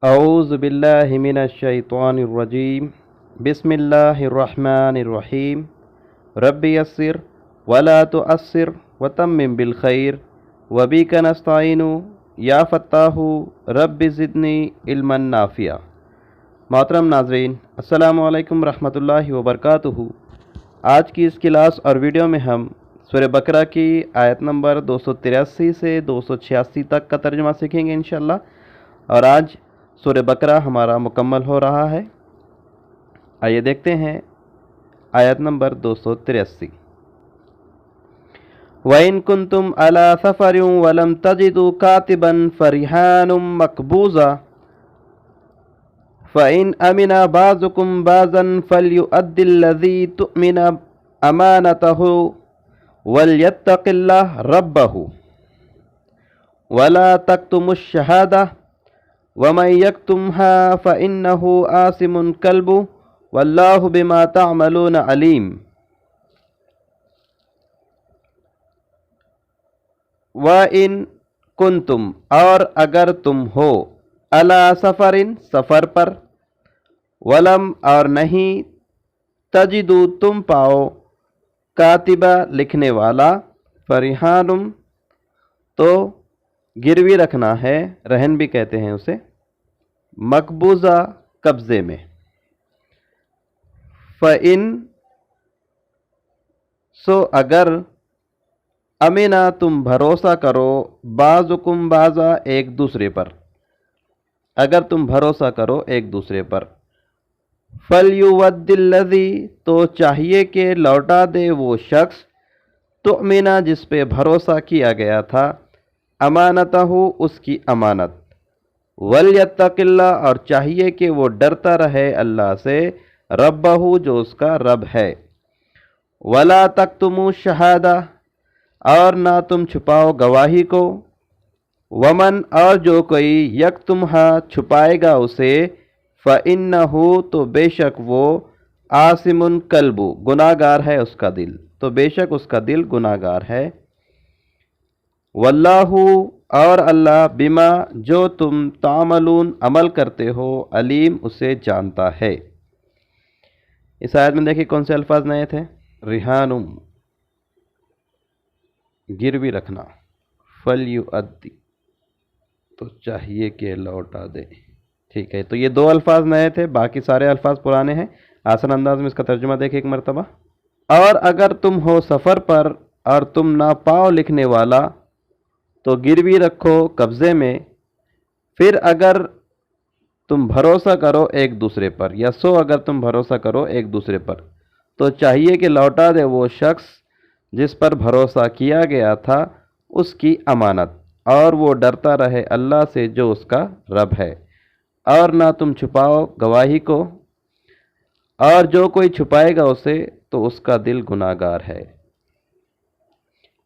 اعوذ باللہ من الشیطان الرجیم بسم اللہ الرحمن الرحیم رب یسر ولا تعسر وتمم بالخیر وبک نستعین یا فتاح رب زدنی علما نافعا۔ محترم ناظرین، السلام علیکم ورحمۃ اللہ وبرکاتہ۔ آج کی اس کلاس اور ویڈیو میں ہم سورہ بقرہ کی آیت نمبر 283 سے 286 تک کا ترجمہ سیکھیں گے انشاءاللہ، اور آج سورہ بقرہ ہمارا مکمل ہو رہا ہے۔ آئیے دیکھتے ہیں آیت نمبر 283۔ وَإِن كُنتُمْ عَلَى سَفَرٍ وَلَمْ تَجِدُوا كَاتِبًا فَرِهَانٌ مَقْبُوضَةٌ فَإِنْ أَمِنَ بَعْضُكُمْ بَعْضًا فَلْيُؤَدِّ الَّذِي تُؤْمِنُ أَمَانَتَهُ وَلْيَتَّقِ اللَّهَ رَبَّهُ وَلَا تَكْتُمُوا الشَّهَادَةَ وَمَن يَكْتُمْهَا فَإِنَّهُ آثِمٌ قَلْبُهُ وَاللَّهُ بِمَا تَعْمَلُونَ عَلِيمٌ۔ وَإِن كُنتُمْ، اور اگر تم ہو، عَلَى سَفَرٍ، سفر پر، وَلَمْ، اور نہیں، تَجِدُوا، تم پاؤ، کاتبہ، لکھنے والا، فَرِحَانٌ، تو گروی رکھنا ہے، رہن بھی کہتے ہیں اسے، مقبوضہ، قبضے میں۔ فَإِن، سو اگر، امنا، تم بھروسہ کرو، بعضکم بعضا، ایک دوسرے پر، اگر تم بھروسہ کرو ایک دوسرے پر، فَلْيُوَدِّ الَّذِي، تو چاہیے کہ لوٹا دے وہ شخص، تؤمنا، جس پہ بھروسہ کیا گیا تھا، امانتہ، اس کی امانت، وَلْيَتَّقِ اللَّهَ، اور چاہیے کہ وہ ڈرتا رہے اللہ سے، ربہ، جو اس کا رب ہے، وَلَا تَكْتُمُوا الشَّهَادَةَ، اور نہ تم چھپاؤ گواہی کو، وَمَن، اور جو کوئی، یکتمھا، چھپائے گا اسے، فَإِنَّهُ، تو بے شک وہ، آثم قلب، گناہ گار ہے اس کا دل، تو بے شک اس کا دل گناہ گار ہے، واللہ، اور اللہ، بما، جو تم تعملون، عمل کرتے ہو، علیم، اسے جانتا ہے۔ اس آیت میں دیکھیں کون سے الفاظ نئے تھے؟ رہانم، گروی رکھنا، فلیؤدی، تو چاہیے کہ لوٹا دے۔ ٹھیک ہے، تو یہ دو الفاظ نئے تھے، باقی سارے الفاظ پرانے ہیں۔ آسان انداز میں اس کا ترجمہ دیکھیں ایک مرتبہ۔ اور اگر تم ہو سفر پر اور تم نہ پاؤ لکھنے والا، تو گروی رکھو قبضے میں، پھر اگر تم بھروسہ کرو ایک دوسرے پر، یا سو اگر تم بھروسہ کرو ایک دوسرے پر، تو چاہیے کہ لوٹا دے وہ شخص جس پر بھروسہ کیا گیا تھا، اس کی امانت، اور وہ ڈرتا رہے اللہ سے جو اس کا رب ہے، اور نہ تم چھپاؤ گواہی کو، اور جو کوئی چھپائے گا اسے تو اس کا دل گناہ گار ہے،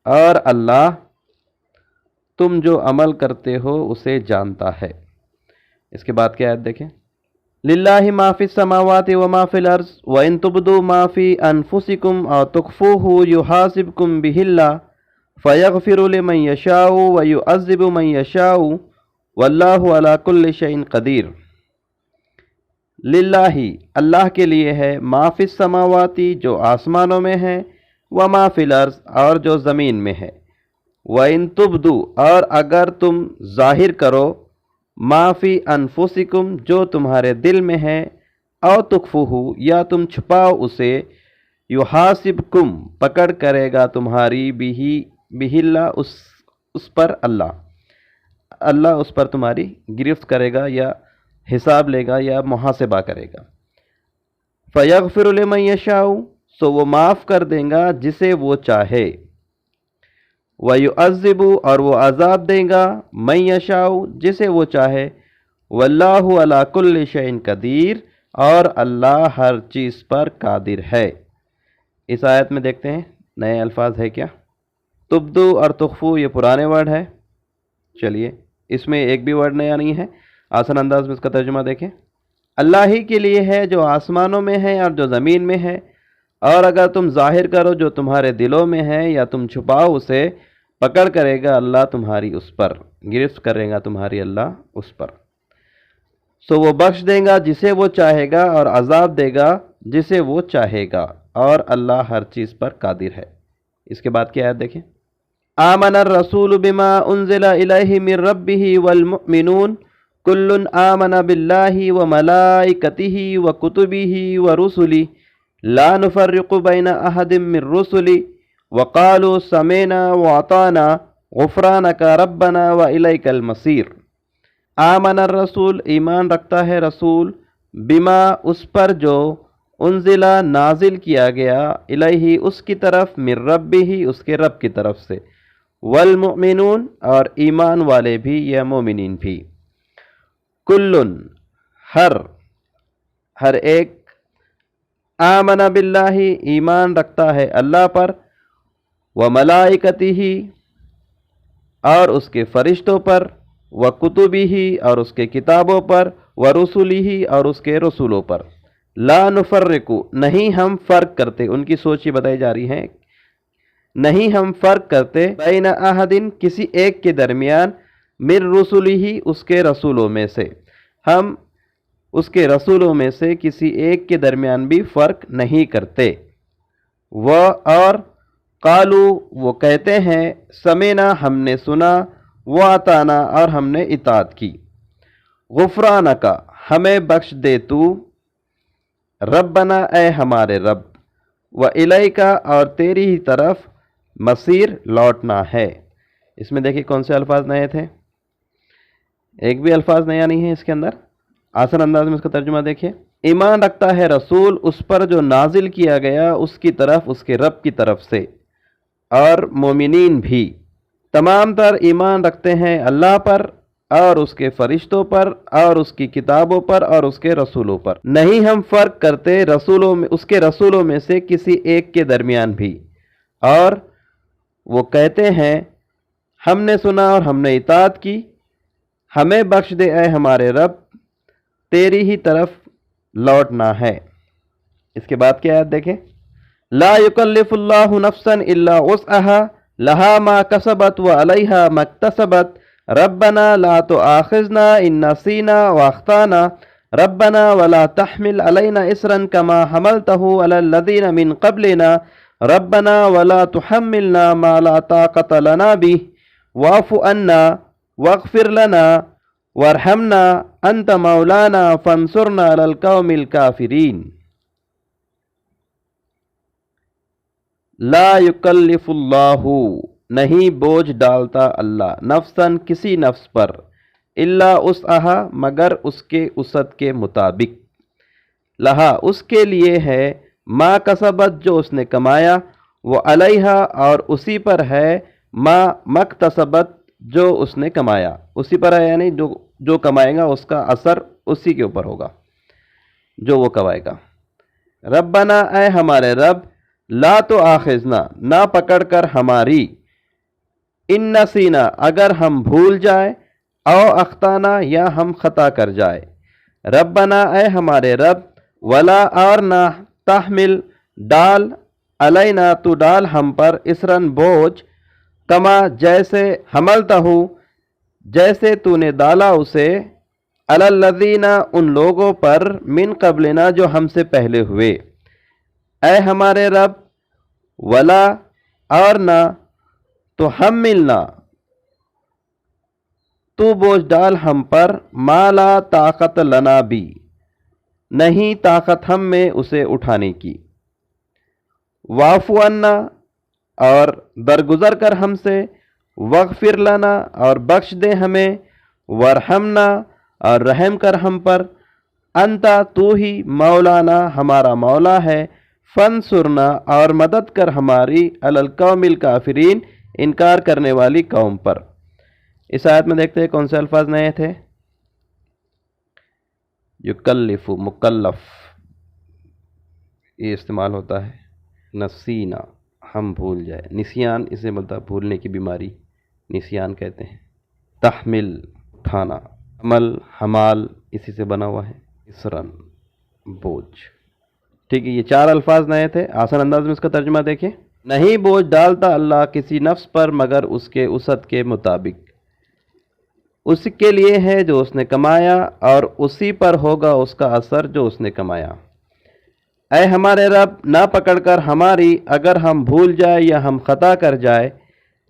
اور اللہ تم جو عمل کرتے ہو اسے جانتا ہے۔ اس کے بعد کی آیت دیکھیں، للہ ما فی السماوات وما فی الارض وان تبدوا ما فی انفسکم او تخفوہ یحاسبکم بہ اللہ فیغفر لمن یشاء ویعذب من یشاء واللہ علی کل شیء قدیر۔ للہ، اللہ کے لیے ہے، ما فی السماواتی، جو آسمانوں میں ہے، وما فی الارض، اور جو زمین میں ہے، وَإِن تُبْدُوا، اور اگر تم ظاہر کرو، مَا فِي أَنفُسِكُمْ، جو تمہارے دل میں ہے، او تُخْفُوهُ، یا تم چھپاؤ اسے، یُحَاسِبْكُمْ، پکڑ کرے گا تمہاری، بِهِ اللہ، اس پر اللہ اس پر تمہاری گرفت کرے گا، یا حساب لے گا، یا محاسبہ کرے گا۔ فَيَغْفِرُ لِمَن يَشَاءُ، سو وہ معاف کر دیں گا جسے وہ چاہے، وَيُعَذِّبُ، اور وہ عذاب دے گا، مَن یشاء، جسے وہ چاہے، وَاللَّهُ عَلَى كُلِّ شَيْءٍ قدیر، اور اللہ ہر چیز پر قادر ہے۔ اس آیت میں دیکھتے ہیں نئے الفاظ ہے کیا؟ تبدو اور تخفو یہ پرانے ورڈ ہے، چلیے اس میں ایک بھی ورڈ نیا نہیں ہے۔ آسان انداز میں اس کا ترجمہ دیکھیں، اللہ ہی کے لیے ہے جو آسمانوں میں ہے اور جو زمین میں ہے، اور اگر تم ظاہر کرو جو تمہارے دلوں میں ہے، یا تم چھپاؤ اسے، پکڑ کرے گا اللہ تمہاری اس پر، گرفت کرے گا تمہاری اللہ اس پر۔ سو وہ بخش دے گا جسے وہ چاہے گا اور عذاب دے گا جسے وہ چاہے گا، اور اللہ ہر چیز پر قادر ہے۔ اس کے بعد کی آیت دیکھیں، آمن الرسول بما انزل الیہ من ربہ والمؤمنون کل آمن باللہ وملائکتہ وکتبہ ورسلہ لا نفرق بین احد من رسلہ وقالوا سمعنا واطعنا غفرانک ربنا والیک المصیر۔ آمن الرسول ایمان رکھتا ہے رسول، بما اس پر جو انزلہ نازل کیا گیا، الیہ اس کی طرف، من ربہ اس کے رب کی طرف سے، والمؤمنون اور ایمان والے بھی یا مومنین بھی، کلن ہر ایک، آمن باللہ ایمان رکھتا ہے اللہ پر، وملائکتہ اور اس کے فرشتوں پر، وکتبہ اور اس کے کتابوں پر، ورسلہ اور اس کے رسولوں پر، لا نفرق نہیں ہم فرق کرتے، ان کی سوچ یہ بتائی جا رہی ہے، نہیں ہم فرق کرتے، بین احدن کسی ایک کے درمیان، من رسلہ اس کے رسولوں میں سے، ہم اس کے رسولوں میں سے کسی ایک کے درمیان بھی فرق نہیں کرتے۔ وہ اور قالو وہ کہتے ہیں، سمعنا ہم نے سنا، واطعنا اور ہم نے اطاعت کی، غفرانک ہمیں بخش دے تو، ربنا اے ہمارے رب، والیک اور تیری ہی طرف، مصیر لوٹنا ہے۔ اس میں دیکھیں کون سے الفاظ نئے تھے، ایک بھی الفاظ نیا نہیں ہے اس کے اندر۔ آسان انداز میں اس کا ترجمہ دیکھیں، ایمان رکھتا ہے رسول اس پر جو نازل کیا گیا، اس کی طرف، اس کے رب کی طرف سے، اور مومنین بھی تمام تر ایمان رکھتے ہیں اللہ پر اور اس کے فرشتوں پر اور اس کی کتابوں پر اور اس کے رسولوں پر، نہیں ہم فرق کرتے رسولوں میں، اس کے رسولوں میں سے کسی ایک کے درمیان بھی، اور وہ کہتے ہیں ہم نے سنا اور ہم نے اطاعت کی، ہمیں بخش دے اے ہمارے رب، تیری ہی طرف لوٹنا ہے۔ اس کے بعد کیا آیت دیکھیں، لا یکلف اللہ نفسا الا وسعها لها ما کسبت وعلیہا ما اکتسبت ربنا لا تؤاخذنا ان نسینا واخطانا ربنا ولا تحمل علینا اصرا كما حملته على الذین من قبلنا ربنا ولا تحملنا ما لا طاقة لنا به واعف عنا واغفر لنا وارحمنا انت مولانا فانصرنا علی القوم الکافرین۔ لا یکلف اللہ نہیں بوجھ ڈالتا اللہ، نفساً کسی نفس پر، الا وسعہا مگر اس کے وسعت کے مطابق، لہا اس کے لیے ہے، ما کسبت جو اس نے کمایا، وہ علیہا اور اسی پر ہے، ما مکتسبت جو اس نے کمایا، اسی پر ہے یعنی جو کمائے گا اس کا اثر اسی کے اوپر ہوگا جو وہ کمائے گا۔ ربنا اے ہمارے رب، لا تو آخذنا نہ پکڑ کر ہماری، ان نسینا اگر ہم بھول جائے، او اخطانا یا ہم خطا کر جائے، ربنا اے ہمارے رب، ولا اور نہ، تحمل ڈال، علینا تو ڈال ہم پر، اسرن بوجھ، کما جیسے، حملتہ جیسے تو نے ڈالا اسے، علی الذین ان لوگوں پر، من قبلنا جو ہم سے پہلے ہوئے، اے ہمارے رب، ولا اور نہ، تو ہم ملنا تو بوجھ ڈال ہم پر، ما لا طاقت لنا بھی نہیں طاقت ہم میں اسے اٹھانے کی، واعف عنا اور درگزر کر ہم سے، واغفر لنا اور بخش دے ہمیں، وارحمنا اور رحم کر ہم پر، انتا تو ہی، مولانا ہمارا مولا ہے، فانصرنا اور مدد کر ہماری، علی القوم الکافرین انکار کرنے والی قوم پر۔ اس آیت میں دیکھتے ہیں کون سے الفاظ نئے تھے، یکلف مکلف یہ استعمال ہوتا ہے، نسینا ہم بھول جائے، نسیان اسے بولتا بھولنے کی بیماری، نسیان کہتے ہیں، تحمل اٹھانا، حمل حمال اسی سے بنا ہوا ہے، اسرن بوجھ۔ ٹھیک ہے، یہ چار الفاظ نئے تھے، آسان انداز میں اس کا ترجمہ دیکھیں، نہیں بوجھ ڈالتا اللہ کسی نفس پر مگر اس کے وسعت کے مطابق، اس کے لیے ہے جو اس نے کمایا اور اسی پر ہوگا اس کا اثر جو اس نے کمایا۔ اے ہمارے رب، نہ پکڑ کر ہماری اگر ہم بھول جائے یا ہم خطا کر جائے۔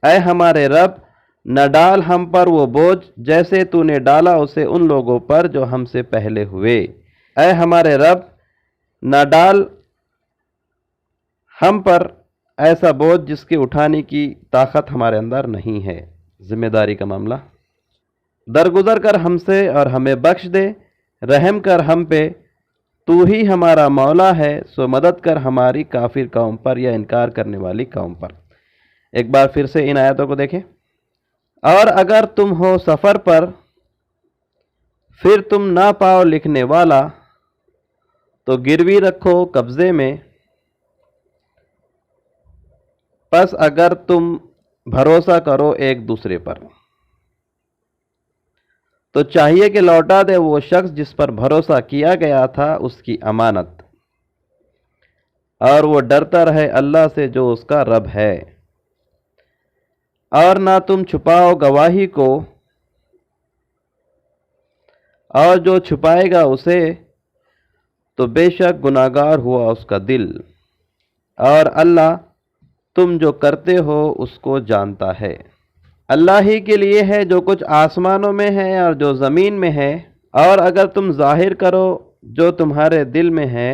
اے ہمارے رب، نہ ڈال ہم پر وہ بوجھ جیسے تو نے ڈالا اسے ان لوگوں پر جو ہم سے پہلے ہوئے۔ اے ہمارے رب، نہ ڈال ہم پر ایسا بوجھ جس کے اٹھانے کی طاقت ہمارے اندر نہیں ہے۔ ذمہ داری کا معاملہ۔ درگزر کر ہم سے اور ہمیں بخش دے، رحم کر ہم پہ، تو ہی ہمارا مولا ہے، سو مدد کر ہماری کافر قوم پر یا انکار کرنے والی قوم پر۔ ایک بار پھر سے ان آیاتوں کو دیکھیں۔ اور اگر تم ہو سفر پر، پھر تم نہ پاؤ لکھنے والا، تو گروی رکھو قبضے میں، پس اگر تم بھروسہ کرو ایک دوسرے پر، تو چاہیے کہ لوٹا دے وہ شخص جس پر بھروسہ کیا گیا تھا اس کی امانت، اور وہ ڈرتا رہے اللہ سے جو اس کا رب ہے۔ اور نہ تم چھپاؤ گواہی کو، اور جو چھپائے گا اسے تو بے شک گناہگار ہوا اس کا دل، اور اللہ تم جو کرتے ہو اس کو جانتا ہے۔ اللہ ہی کے لیے ہے جو کچھ آسمانوں میں ہے اور جو زمین میں ہے، اور اگر تم ظاہر کرو جو تمہارے دل میں ہے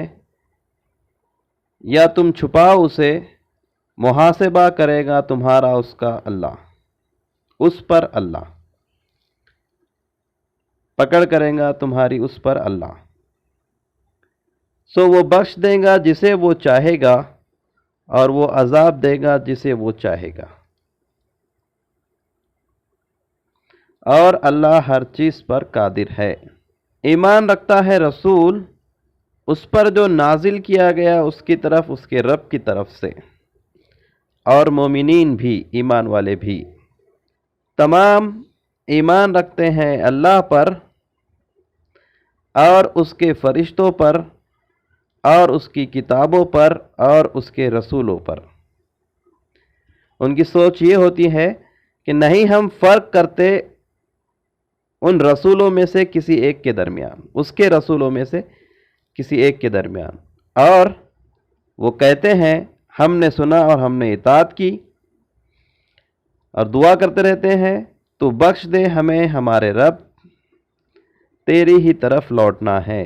یا تم چھپاؤ اسے، محاسبہ کرے گا تمہارا اس کا اللہ، اس پر اللہ پکڑ کرے گا تمہاری اس پر اللہ، سو وہ بخش دے گا جسے وہ چاہے گا اور وہ عذاب دے گا جسے وہ چاہے گا، اور اللہ ہر چیز پر قادر ہے۔ ایمان رکھتا ہے رسول اس پر جو نازل کیا گیا اس کی طرف اس کے رب کی طرف سے، اور مومنین بھی، ایمان والے بھی تمام ایمان رکھتے ہیں اللہ پر اور اس کے فرشتوں پر اور اس کی کتابوں پر اور اس کے رسولوں پر۔ ان کی سوچ یہ ہوتی ہے کہ نہیں ہم فرق کرتے ان رسولوں میں سے کسی ایک کے درمیان، اس کے رسولوں میں سے کسی ایک کے درمیان، اور وہ کہتے ہیں ہم نے سنا اور ہم نے اطاعت کی، اور دعا کرتے رہتے ہیں تو بخش دے ہمیں ہمارے رب، تیری ہی طرف لوٹنا ہے۔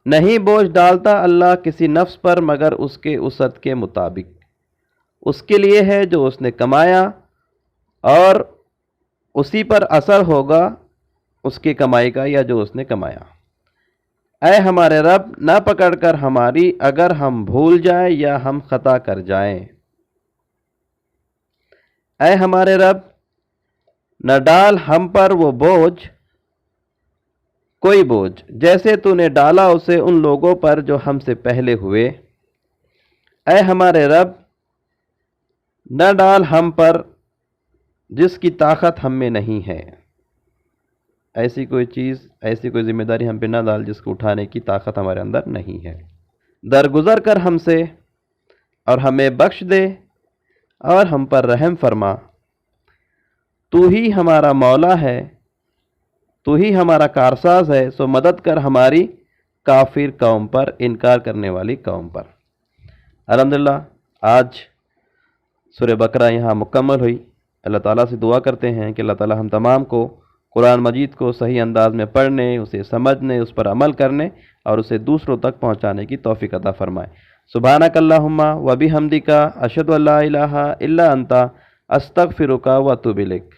نہیں بوجھ ڈالتا اللہ کسی نفس پر مگر اس کے وسعت کے مطابق، اس کے لیے ہے جو اس نے کمایا اور اسی پر اثر ہوگا اس کی کمائی کا یا جو اس نے کمایا۔ اے ہمارے رب، نہ پکڑ کر ہماری اگر ہم بھول جائیں یا ہم خطا کر جائیں۔ اے ہمارے رب، نہ ڈال ہم پر وہ بوجھ، کوئی بوجھ جیسے تو نے ڈالا اسے ان لوگوں پر جو ہم سے پہلے ہوئے۔ اے ہمارے رب، نہ ڈال ہم پر جس کی طاقت ہم میں نہیں ہے، ایسی کوئی چیز، ایسی کوئی ذمہ داری ہم پہ نہ ڈال جس کو اٹھانے کی طاقت ہمارے اندر نہیں ہے۔ درگزر کر ہم سے اور ہمیں بخش دے اور ہم پر رحم فرما، تو ہی ہمارا مولا ہے، تو ہی ہمارا کارساز ہے، سو مدد کر ہماری کافر قوم پر، انکار کرنے والی قوم پر۔ الحمدللہ آج سورہ بقرہ یہاں مکمل ہوئی۔ اللہ تعالیٰ سے دعا کرتے ہیں کہ اللہ تعالیٰ ہم تمام کو قرآن مجید کو صحیح انداز میں پڑھنے، اسے سمجھنے، اس پر عمل کرنے اور اسے دوسروں تک پہنچانے کی توفیق عطا فرمائے۔ سبحانک اللہم و بحمدک، اشہد ان لا الہ الا انت، استغفرک و اتوب الیک۔